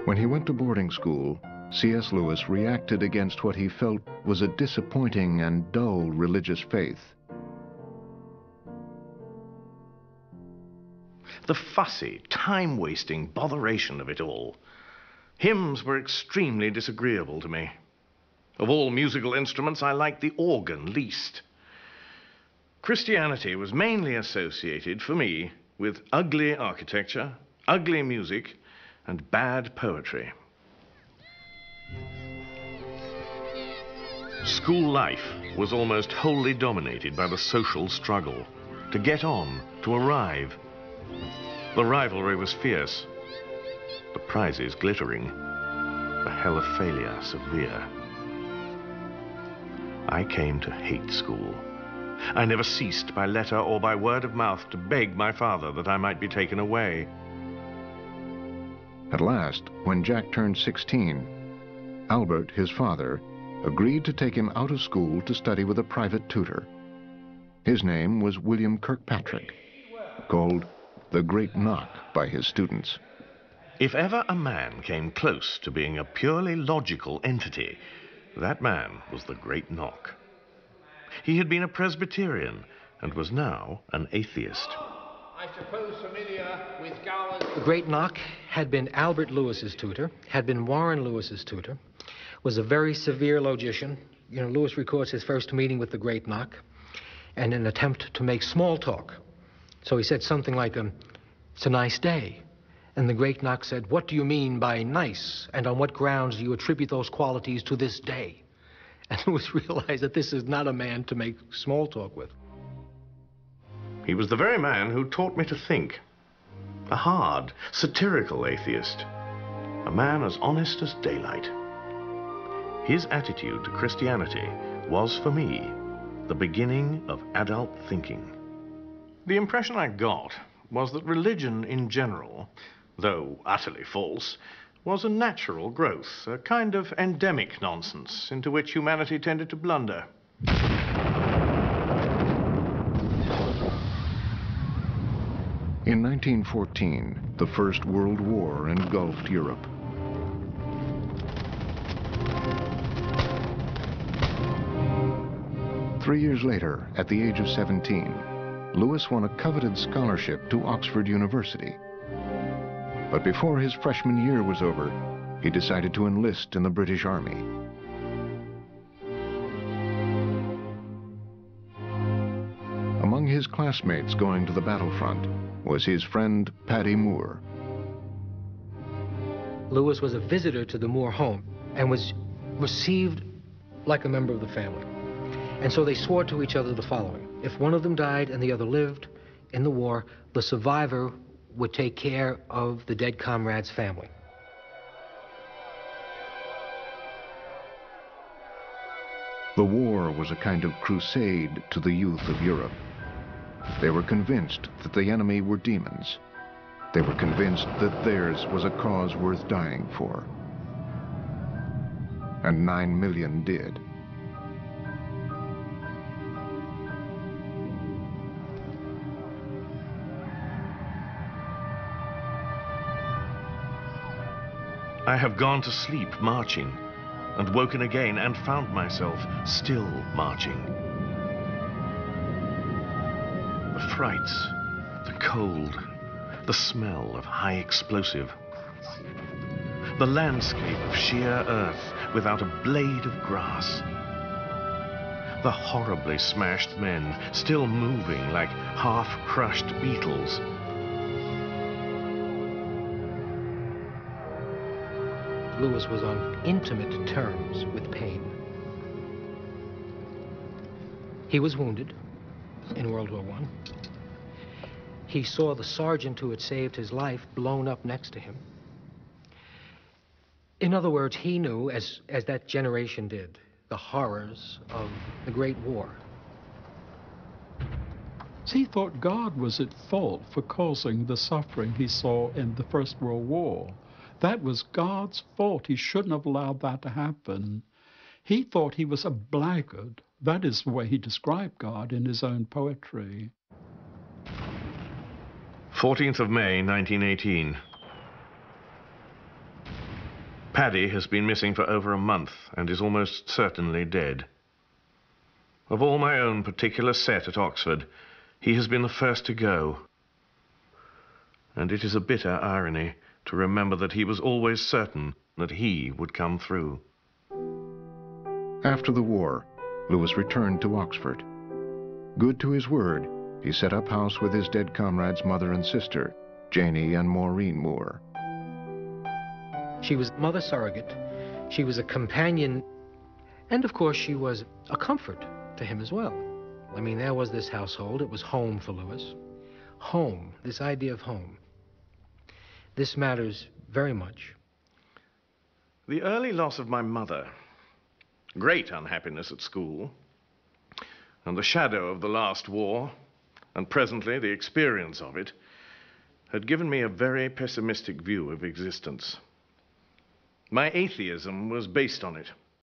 When he went to boarding school, C.S. Lewis reacted against what he felt was a disappointing and dull religious faith. The fussy, time-wasting botheration of it all. Hymns were extremely disagreeable to me. Of all musical instruments, I liked the organ least. Christianity was mainly associated, for me, with ugly architecture, ugly music, and bad poetry. School life was almost wholly dominated by the social struggle, to get on, to arrive. The rivalry was fierce, the prizes glittering, the hell of failure severe. I came to hate school. I never ceased by letter or by word of mouth to beg my father that I might be taken away. At last, when Jack turned 16, Albert, his father, agreed to take him out of school to study with a private tutor. His name was William Kirkpatrick, called the Great Knock by his students. If ever a man came close to being a purely logical entity, that man was the Great Knock. He had been a Presbyterian and was now an atheist. I suppose familiar with Gowan's... The Great Knock had been Albert Lewis's tutor, had been Warren Lewis's tutor, was a very severe logician. You know, Lewis records his first meeting with the Great Knock and an attempt to make small talk. So he said something like, it's a nice day. And the Great Knock said, what do you mean by nice? And on what grounds do you attribute those qualities to this day? And Lewis realized that this is not a man to make small talk with. He was the very man who taught me to think. A hard, satirical atheist. A man as honest as daylight. His attitude to Christianity was, for me, the beginning of adult thinking. The impression I got was that religion in general, though utterly false, was a natural growth, a kind of endemic nonsense into which humanity tended to blunder. In 1914, the First World War engulfed Europe. Three years later, at the age of 17, Lewis won a coveted scholarship to Oxford University. But before his freshman year was over, he decided to enlist in the British Army. Among his classmates going to the battlefront was his friend Paddy Moore. Lewis was a visitor to the Moore home and was received like a member of the family. And so they swore to each other the following: if one of them died and the other lived in the war, the survivor would take care of the dead comrade's family. The war was a kind of crusade to the youth of Europe. They were convinced that the enemy were demons. They were convinced that theirs was a cause worth dying for. And 9 million did. I have gone to sleep marching, and woken again and found myself still marching. The frights, the cold, the smell of high explosive, the landscape of sheer earth without a blade of grass, the horribly smashed men still moving like half-crushed beetles. Lewis was on intimate terms with pain. He was wounded in World War I. He saw the sergeant who had saved his life blown up next to him. In other words, he knew, as that generation did, the horrors of the Great War. He thought God was at fault for causing the suffering he saw in the First World War. That was God's fault. He shouldn't have allowed that to happen. He thought he was a blackguard. That is the way he described God in his own poetry. 14th of May, 1918. Paddy has been missing for over a month and is almost certainly dead. Of all my own particular set at Oxford, he has been the first to go. And it is a bitter irony to remember that he was always certain that he would come through. After the war, Lewis returned to Oxford. Good to his word, he set up house with his dead comrade's mother and sister, Janie and Maureen Moore. She was mother surrogate, she was a companion, and of course she was a comfort to him as well. I mean, there was this household, it was home for Lewis. Home, this idea of home. This matters very much. The early loss of my mother, great unhappiness at school, and the shadow of the last war, and presently the experience of it, had given me a very pessimistic view of existence. My atheism was based on it.